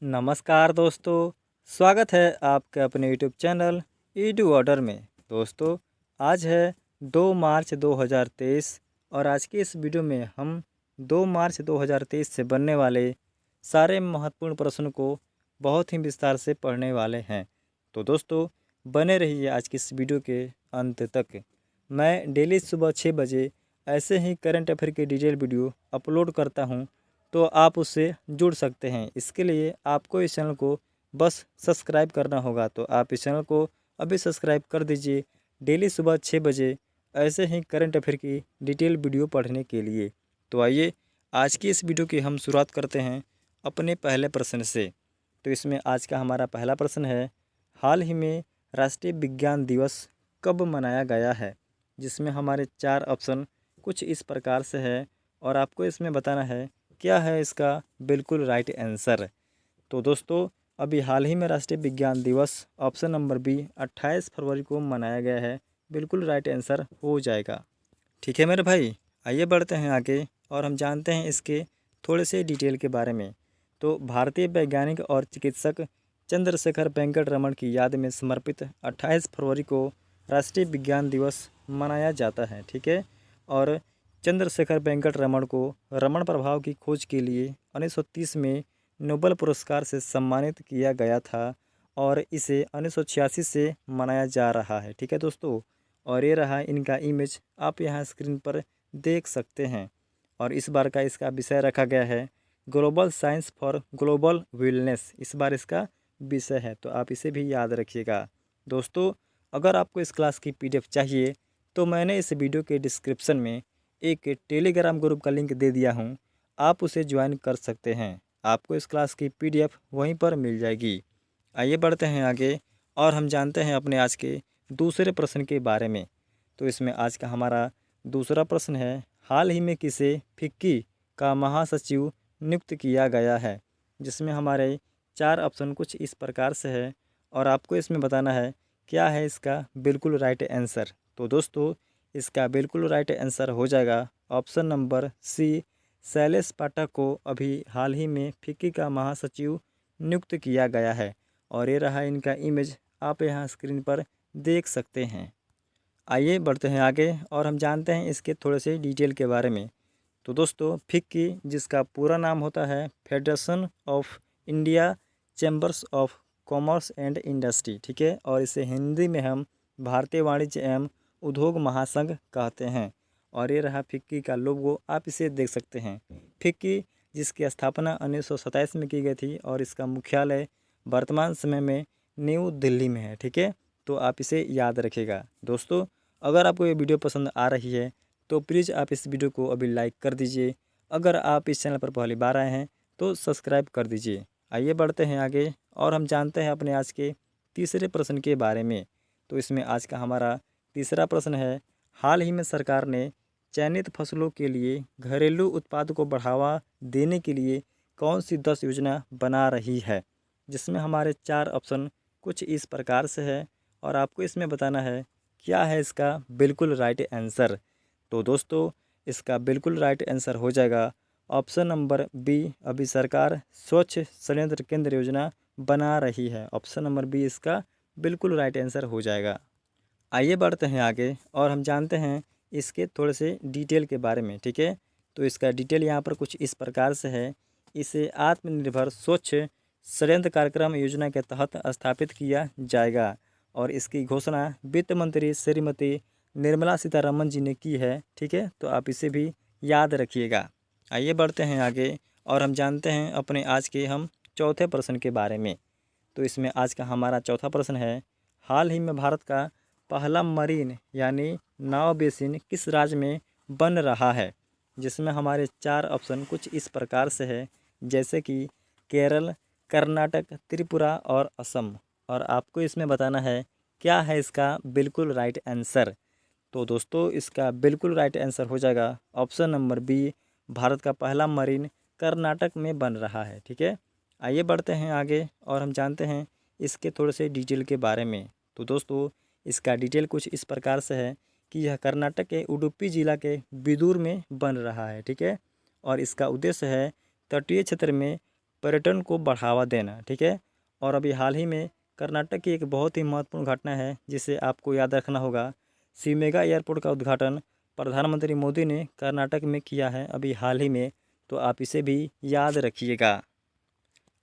नमस्कार दोस्तों, स्वागत है आपके अपने यूट्यूब चैनल ईडू ऑर्डर में। दोस्तों, आज है 2 मार्च 2023 और आज की इस वीडियो में हम 2 मार्च 2023 से बनने वाले सारे महत्वपूर्ण प्रश्नों को बहुत ही विस्तार से पढ़ने वाले हैं। तो दोस्तों, बने रहिए आज की इस वीडियो के अंत तक। मैं डेली सुबह 6 बजे ऐसे ही करंट अफेयर की डिटेल वीडियो अपलोड करता हूँ, तो आप उससे जुड़ सकते हैं। इसके लिए आपको इस चैनल को बस सब्सक्राइब करना होगा, तो आप इस चैनल को अभी सब्सक्राइब कर दीजिए डेली सुबह 6 बजे ऐसे ही करंट अफेयर की डिटेल वीडियो पढ़ने के लिए। तो आइए आज की इस वीडियो की हम शुरुआत करते हैं अपने पहले प्रश्न से। तो इसमें आज का हमारा पहला प्रश्न है, हाल ही में राष्ट्रीय विज्ञान दिवस कब मनाया गया है? जिसमें हमारे 4 ऑप्शन कुछ इस प्रकार से है और आपको इसमें बताना है क्या है इसका बिल्कुल राइट आंसर। तो दोस्तों, अभी हाल ही में राष्ट्रीय विज्ञान दिवस ऑप्शन नंबर बी 28 फरवरी को मनाया गया है, बिल्कुल राइट आंसर हो जाएगा। ठीक है मेरे भाई, आइए बढ़ते हैं आगे और हम जानते हैं इसके थोड़े से डिटेल के बारे में। तो भारतीय वैज्ञानिक और चिकित्सक चंद्रशेखर वेंकट रमन की याद में समर्पित 28 फरवरी को राष्ट्रीय विज्ञान दिवस मनाया जाता है। ठीक है, और चंद्रशेखर वेंकट रमन को रमन प्रभाव की खोज के लिए 1930 में नोबेल पुरस्कार से सम्मानित किया गया था और इसे 1986 से मनाया जा रहा है। ठीक है दोस्तों, और ये रहा इनका इमेज, आप यहाँ स्क्रीन पर देख सकते हैं। और इस बार का इसका विषय रखा गया है global science for global wellness, इस बार इसका विषय है, तो आप इसे भी याद रखिएगा। दोस्तों, अगर आपको इस क्लास की पीडीएफ चाहिए तो मैंने इस वीडियो के डिस्क्रिप्शन में एक टेलीग्राम ग्रुप का लिंक दे दिया हूँ, आप उसे ज्वाइन कर सकते हैं। आपको इस क्लास की पीडीएफ वहीं पर मिल जाएगी। आइए बढ़ते हैं आगे और हम जानते हैं अपने आज के दूसरे प्रश्न के बारे में। तो इसमें आज का हमारा दूसरा प्रश्न है, हाल ही में किसे फिक्की का महासचिव नियुक्त किया गया है? जिसमें हमारे 4 ऑप्शन कुछ इस प्रकार से है और आपको इसमें बताना है क्या है इसका बिल्कुल राइट आंसर। तो दोस्तों, इसका बिल्कुल राइट आंसर हो जाएगा ऑप्शन नंबर सी, शैलेश पाठक को अभी हाल ही में फिक्की का महासचिव नियुक्त किया गया है और ये रहा इनका इमेज, आप यहाँ स्क्रीन पर देख सकते हैं। आइए बढ़ते हैं आगे और हम जानते हैं इसके थोड़े से डिटेल के बारे में। तो दोस्तों, फिक्की जिसका पूरा नाम होता है federation of India chambers of commerce and industry, ठीक है, और इसे हिंदी में हम भारतीय वाणिज्य एवं उद्योग महासंघ कहते हैं। और ये रहा फिक्की का लोगो, आप इसे देख सकते हैं। फिक्की जिसकी स्थापना 1927 में की गई थी और इसका मुख्यालय वर्तमान समय में न्यू दिल्ली में है। ठीक है, तो आप इसे याद रखिएगा। दोस्तों, अगर आपको ये वीडियो पसंद आ रही है तो प्लीज़ आप इस वीडियो को अभी लाइक कर दीजिए। अगर आप इस चैनल पर पहली बार आए हैं तो सब्सक्राइब कर दीजिए। आइए बढ़ते हैं आगे और हम जानते हैं अपने आज के तीसरे प्रश्न के बारे में। तो इसमें आज का हमारा तीसरा प्रश्न है, हाल ही में सरकार ने चयनित फसलों के लिए घरेलू उत्पाद को बढ़ावा देने के लिए कौन सी 10 योजना बना रही है? जिसमें हमारे 4 ऑप्शन कुछ इस प्रकार से है और आपको इसमें बताना है क्या है इसका बिल्कुल राइट आंसर। तो दोस्तों, इसका बिल्कुल राइट आंसर हो जाएगा ऑप्शन नंबर बी, अभी सरकार स्वच्छ संयंत्र केंद्र योजना बना रही है। ऑप्शन नंबर बी इसका बिल्कुल राइट आंसर हो जाएगा। आइए बढ़ते हैं आगे और हम जानते हैं इसके थोड़े से डिटेल के बारे में। ठीक है, तो इसका डिटेल यहाँ पर कुछ इस प्रकार से है, इसे आत्मनिर्भर स्वच्छ संयंत्र कार्यक्रम योजना के तहत स्थापित किया जाएगा और इसकी घोषणा वित्त मंत्री श्रीमती निर्मला सीतारमन जी ने की है। ठीक है, तो आप इसे भी याद रखिएगा। आइए बढ़ते हैं आगे और हम जानते हैं अपने आज के हम चौथे प्रश्न के बारे में। तो इसमें आज का हमारा चौथा प्रश्न है, हाल ही में भारत का पहला मरीन यानी नाव बेसिन किस राज्य में बन रहा है? जिसमें हमारे 4 ऑप्शन कुछ इस प्रकार से है, जैसे कि केरल, कर्नाटक, त्रिपुरा और असम, और आपको इसमें बताना है क्या है इसका बिल्कुल राइट आंसर। तो दोस्तों, इसका बिल्कुल राइट आंसर हो जाएगा ऑप्शन नंबर बी, भारत का पहला मरीन कर्नाटक में बन रहा है। ठीक है, आइए बढ़ते हैं आगे और हम जानते हैं इसके थोड़े से डिटेल के बारे में। तो दोस्तों, इसका डिटेल कुछ इस प्रकार से है कि यह कर्नाटक के उडुपी जिला के बिदूर में बन रहा है। ठीक है, और इसका उद्देश्य है तटीय क्षेत्र में पर्यटन को बढ़ावा देना, ठीक है। और अभी हाल ही में कर्नाटक की एक बहुत ही महत्वपूर्ण घटना है जिसे आपको याद रखना होगा। शिवमोगा एयरपोर्ट का उद्घाटन प्रधानमंत्री मोदी ने कर्नाटक में किया है अभी हाल ही में, तो आप इसे भी याद रखिएगा।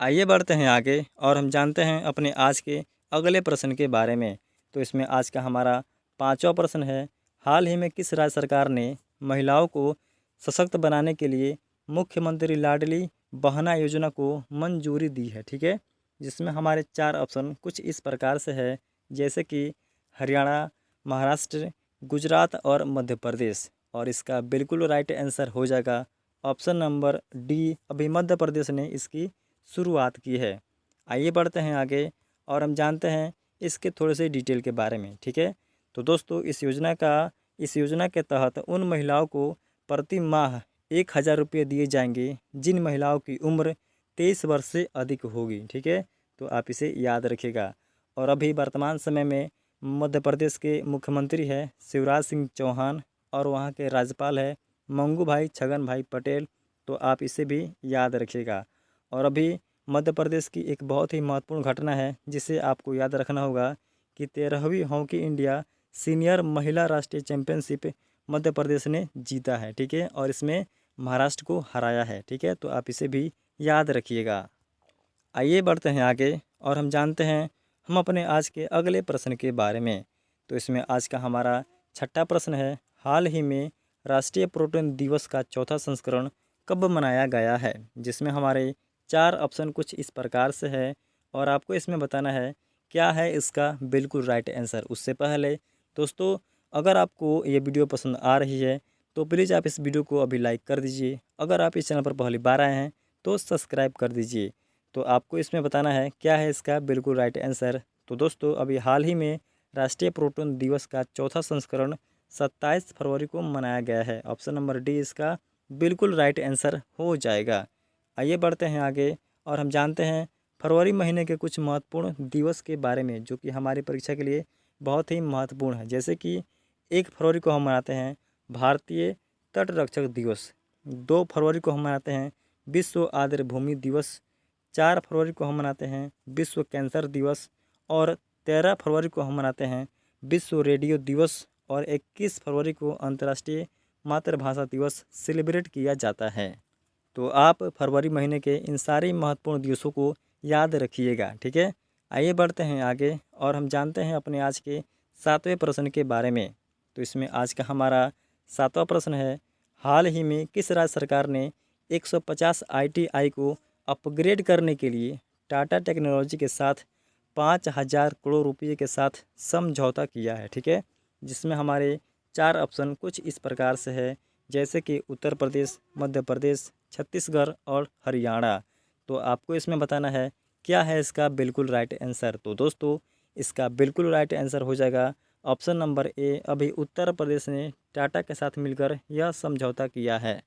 आइए बढ़ते हैं आगे और हम जानते हैं अपने आज के अगले प्रश्न के बारे में। तो इसमें आज का हमारा 5वां प्रश्न है, हाल ही में किस राज्य सरकार ने महिलाओं को सशक्त बनाने के लिए मुख्यमंत्री लाडली बहना योजना को मंजूरी दी है, ठीक है। जिसमें हमारे 4 ऑप्शन कुछ इस प्रकार से है, जैसे कि हरियाणा, महाराष्ट्र, गुजरात और मध्य प्रदेश। और इसका बिल्कुल राइट आंसर हो जाएगा ऑप्शन नंबर डी। अभी मध्य प्रदेश ने इसकी शुरुआत की है। आइए बढ़ते हैं आगे और हम जानते हैं इसके थोड़े से डिटेल के बारे में, ठीक है। तो दोस्तों इस योजना के तहत उन महिलाओं को प्रति माह 1000 रुपये दिए जाएंगे जिन महिलाओं की उम्र 23 वर्ष से अधिक होगी, ठीक है। तो आप इसे याद रखिएगा। और अभी वर्तमान समय में मध्य प्रदेश के मुख्यमंत्री है शिवराज सिंह चौहान और वहाँ के राज्यपाल है मंगू भाई छगन भाई पटेल, तो आप इसे भी याद रखिएगा। और अभी मध्य प्रदेश की एक बहुत ही महत्वपूर्ण घटना है जिसे आपको याद रखना होगा कि 13वीं हॉकी इंडिया सीनियर महिला राष्ट्रीय चैंपियनशिप मध्य प्रदेश ने जीता है, ठीक है। और इसमें महाराष्ट्र को हराया है, ठीक है। तो आप इसे भी याद रखिएगा। आइए बढ़ते हैं आगे और हम जानते हैं हम अपने आज के अगले प्रश्न के बारे में। तो इसमें आज का हमारा 6वां प्रश्न है, हाल ही में राष्ट्रीय पर्यटन दिवस का 4था संस्करण कब मनाया गया है। जिसमें हमारे 4 ऑप्शन कुछ इस प्रकार से है और आपको इसमें बताना है क्या है इसका बिल्कुल राइट आंसर। उससे पहले दोस्तों, अगर आपको ये वीडियो पसंद आ रही है तो प्लीज़ आप इस वीडियो को अभी लाइक कर दीजिए। अगर आप इस चैनल पर पहली बार आए हैं तो सब्सक्राइब कर दीजिए। तो आपको इसमें बताना है क्या है इसका बिल्कुल राइट आंसर। तो दोस्तों, अभी हाल ही में राष्ट्रीय पर्यटन दिवस का 4था संस्करण 27 फरवरी को मनाया गया है। ऑप्शन नंबर डी इसका बिल्कुल राइट आंसर हो जाएगा। आइए बढ़ते हैं आगे और हम जानते हैं फरवरी महीने के कुछ महत्वपूर्ण दिवस के बारे में जो कि हमारी परीक्षा के लिए बहुत ही महत्वपूर्ण है। जैसे कि 1 फरवरी को हम मनाते हैं भारतीय तटरक्षक दिवस, 2 फरवरी को हम मनाते हैं विश्व आर्द्र भूमि दिवस, 4 फरवरी को हम मनाते हैं विश्व कैंसर दिवस और 13 फरवरी को हम मनाते हैं विश्व रेडियो दिवस और 21 फरवरी को अंतर्राष्ट्रीय मातृभाषा दिवस सेलिब्रेट किया जाता है। तो आप फरवरी महीने के इन सारे महत्वपूर्ण दिवसों को याद रखिएगा, ठीक है। आइए बढ़ते हैं आगे और हम जानते हैं अपने आज के 7वें प्रश्न के बारे में। तो इसमें आज का हमारा 7वां प्रश्न है, हाल ही में किस राज्य सरकार ने 150 ITI को अपग्रेड करने के लिए टाटा टेक्नोलॉजी के साथ 5000 करोड़ रुपये के साथ समझौता किया है, ठीक है। जिसमें हमारे 4 ऑप्शन कुछ इस प्रकार से है, जैसे कि उत्तर प्रदेश, मध्य प्रदेश, छत्तीसगढ़ और हरियाणा। तो आपको इसमें बताना है क्या है इसका बिल्कुल राइट आंसर। तो दोस्तों, इसका बिल्कुल राइट आंसर हो जाएगा ऑप्शन नंबर ए। अभी उत्तर प्रदेश ने टाटा के साथ मिलकर यह समझौता किया है।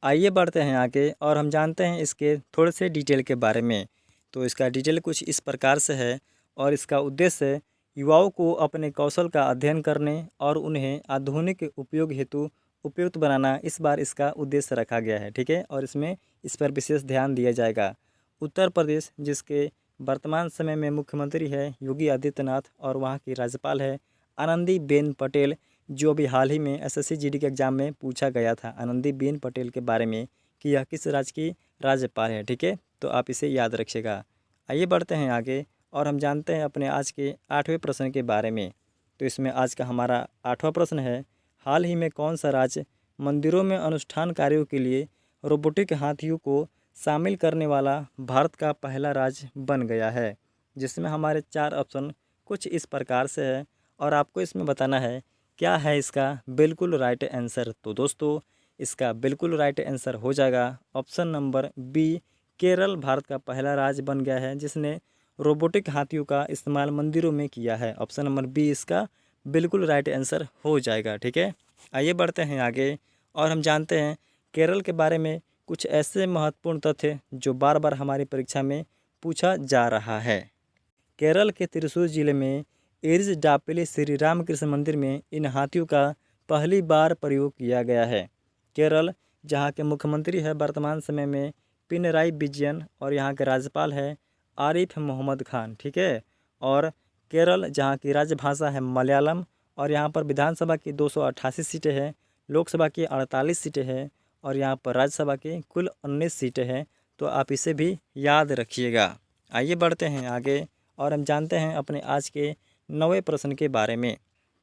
आइए बढ़ते हैं आगे और हम जानते हैं इसके थोड़े से डिटेल के बारे में। तो इसका डिटेल कुछ इस प्रकार से है और इसका उद्देश्य युवाओं को अपने कौशल का अध्ययन करने और उन्हें आधुनिक उपयोग हेतु उपयुक्त बनाना, इस बार इसका उद्देश्य रखा गया है, ठीक है। और इसमें इस पर विशेष ध्यान दिया जाएगा। उत्तर प्रदेश, जिसके वर्तमान समय में मुख्यमंत्री है योगी आदित्यनाथ और वहाँ की राज्यपाल है आनंदीबेन पटेल, जो अभी हाल ही में SSC GD के एग्ज़ाम में पूछा गया था आनंदीबेन पटेल के बारे में कि यह किस राज्य की राज्यपाल है, ठीक है। तो आप इसे याद रखिएगा। आइए बढ़ते हैं आगे और हम जानते हैं अपने आज के 8वें प्रश्न के बारे में। तो इसमें आज का हमारा 8वां प्रश्न है, हाल ही में कौन सा राज्य मंदिरों में अनुष्ठान कार्यों के लिए रोबोटिक हाथियों को शामिल करने वाला भारत का पहला राज्य बन गया है। जिसमें हमारे 4 ऑप्शन कुछ इस प्रकार से है और आपको इसमें बताना है क्या है इसका बिल्कुल राइट आंसर। तो दोस्तों, इसका बिल्कुल राइट आंसर हो जाएगा option number B. Kerala Bharat का पहला राज्य बन गया है जिसने रोबोटिक हाथियों का इस्तेमाल मंदिरों में किया है। ऑप्शन नंबर बी इसका बिल्कुल राइट आंसर हो जाएगा, ठीक है। आइए बढ़ते हैं आगे और हम जानते हैं केरल के बारे में कुछ ऐसे महत्वपूर्ण तथ्य जो बार बार हमारी परीक्षा में पूछा जा रहा है। केरल के त्रिशूर जिले में इरिजापेले श्री रामकृष्ण मंदिर में इन हाथियों का पहली बार प्रयोग किया गया है। केरल, जहां के मुख्यमंत्री है वर्तमान समय में पिनराई विजयन और यहाँ के राज्यपाल है आरिफ मोहम्मद खान, ठीक है। और केरल जहाँ की राजभाषा है मलयालम और यहाँ पर विधानसभा की 288 सीटें हैं, लोकसभा की 48 सीटें हैं और यहाँ पर राज्यसभा की कुल 19 सीटें हैं। तो आप इसे भी याद रखिएगा। आइए बढ़ते हैं आगे और हम जानते हैं अपने आज के 9वें प्रश्न के बारे में।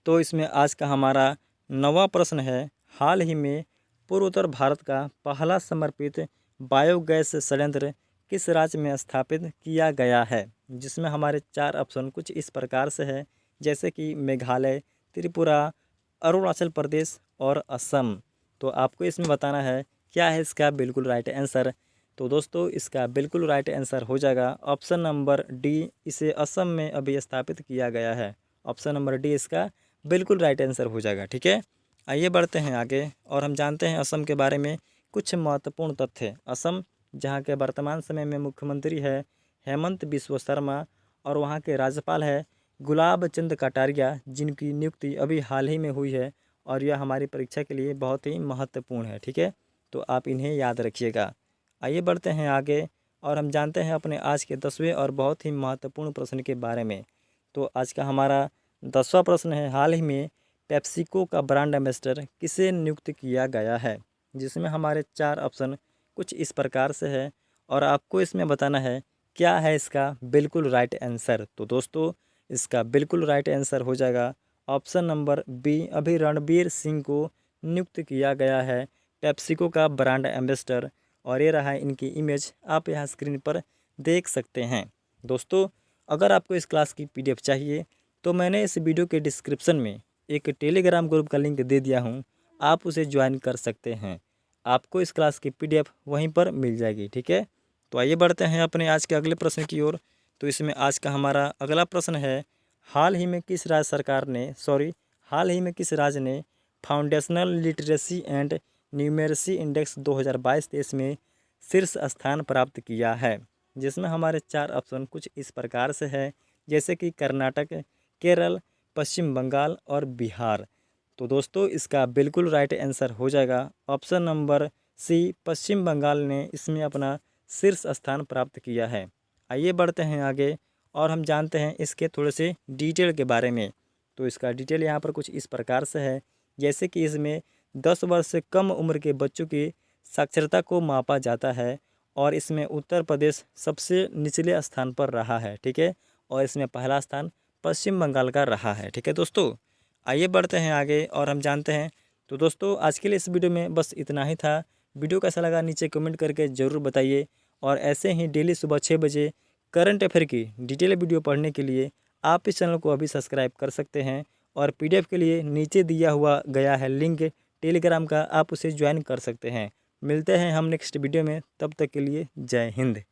तो इसमें आज का हमारा 9वां प्रश्न है, हाल ही में पूर्वोत्तर भारत का पहला समर्पित बायोगैस संयंत्र किस राज्य में स्थापित किया गया है। जिसमें हमारे 4 ऑप्शन कुछ इस प्रकार से है, जैसे कि मेघालय, त्रिपुरा, अरुणाचल प्रदेश और असम। तो आपको इसमें बताना है क्या है इसका बिल्कुल राइट आंसर। तो दोस्तों इसका बिल्कुल राइट आंसर हो जाएगा ऑप्शन नंबर डी, इसे असम में अभी स्थापित किया गया है। ऑप्शन नंबर डी इसका बिल्कुल राइट आंसर हो जाएगा, ठीक है। आइए बढ़ते हैं आगे और हम जानते हैं असम के बारे में कुछ महत्वपूर्ण तथ्य। असम जहाँ के वर्तमान समय में मुख्यमंत्री है हेमंत बिस्वा शर्मा और वहाँ के राज्यपाल है गुलाब चंद कटारिया, जिनकी नियुक्ति अभी हाल ही में हुई है और यह हमारी परीक्षा के लिए बहुत ही महत्वपूर्ण है, ठीक है। तो आप इन्हें याद रखिएगा। आइए बढ़ते हैं आगे और हम जानते हैं अपने आज के 10वें और बहुत ही महत्वपूर्ण प्रश्न के बारे में। तो आज का हमारा 10वां प्रश्न है, हाल ही में पेप्सिको का ब्रांड एम्बेसडर किसे नियुक्त किया गया है। जिसमें हमारे 4 ऑप्शन कुछ इस प्रकार से है और आपको इसमें बताना है क्या है इसका बिल्कुल राइट आंसर। तो दोस्तों इसका बिल्कुल राइट आंसर हो जाएगा ऑप्शन नंबर बी, अभी रणबीर सिंह को नियुक्त किया गया है पेप्सिको का ब्रांड एम्बेसडर। और ये रहा इनकी इमेज, आप यहाँ स्क्रीन पर देख सकते हैं। दोस्तों अगर आपको इस क्लास की PDF चाहिए तो मैंने इस वीडियो के डिस्क्रिप्शन में एक टेलीग्राम ग्रुप का लिंक दे दिया हूँ, आप उसे ज्वाइन कर सकते हैं। आपको इस क्लास की PDF वहीं पर मिल जाएगी, ठीक है। तो आइए बढ़ते हैं अपने आज के अगले प्रश्न की ओर। तो इसमें आज का हमारा अगला प्रश्न है, हाल ही में किस राज्य ने foundational literacy and numeracy index 2022-23 में शीर्ष स्थान प्राप्त किया है। जिसमें हमारे 4 ऑप्शन कुछ इस प्रकार से है, जैसे कि कर्नाटक, केरल, पश्चिम बंगाल और बिहार। तो दोस्तों इसका बिल्कुल राइट आंसर हो जाएगा ऑप्शन नंबर सी, पश्चिम बंगाल ने इसमें अपना शीर्ष स्थान प्राप्त किया है। आइए बढ़ते हैं आगे और हम जानते हैं इसके थोड़े से डिटेल के बारे में। तो इसका डिटेल यहाँ पर कुछ इस प्रकार से है, जैसे कि इसमें 10 वर्ष से कम उम्र के बच्चों की साक्षरता को मापा जाता है और इसमें उत्तर प्रदेश सबसे निचले स्थान पर रहा है, ठीक है। और इसमें पहला स्थान पश्चिम बंगाल का रहा है, ठीक है दोस्तों। आइए बढ़ते हैं आगे और हम जानते हैं। तो दोस्तों आज के लिए इस वीडियो में बस इतना ही था। वीडियो कैसा लगा नीचे कमेंट करके ज़रूर बताइए और ऐसे ही डेली सुबह 6 बजे करंट अफेयर की डिटेल वीडियो पढ़ने के लिए आप इस चैनल को अभी सब्सक्राइब कर सकते हैं और PDF के लिए नीचे दिया हुआ गया है लिंक टेलीग्राम का, आप उसे ज्वाइन कर सकते हैं। मिलते हैं हम नेक्स्ट वीडियो में, तब तक के लिए जय हिंद।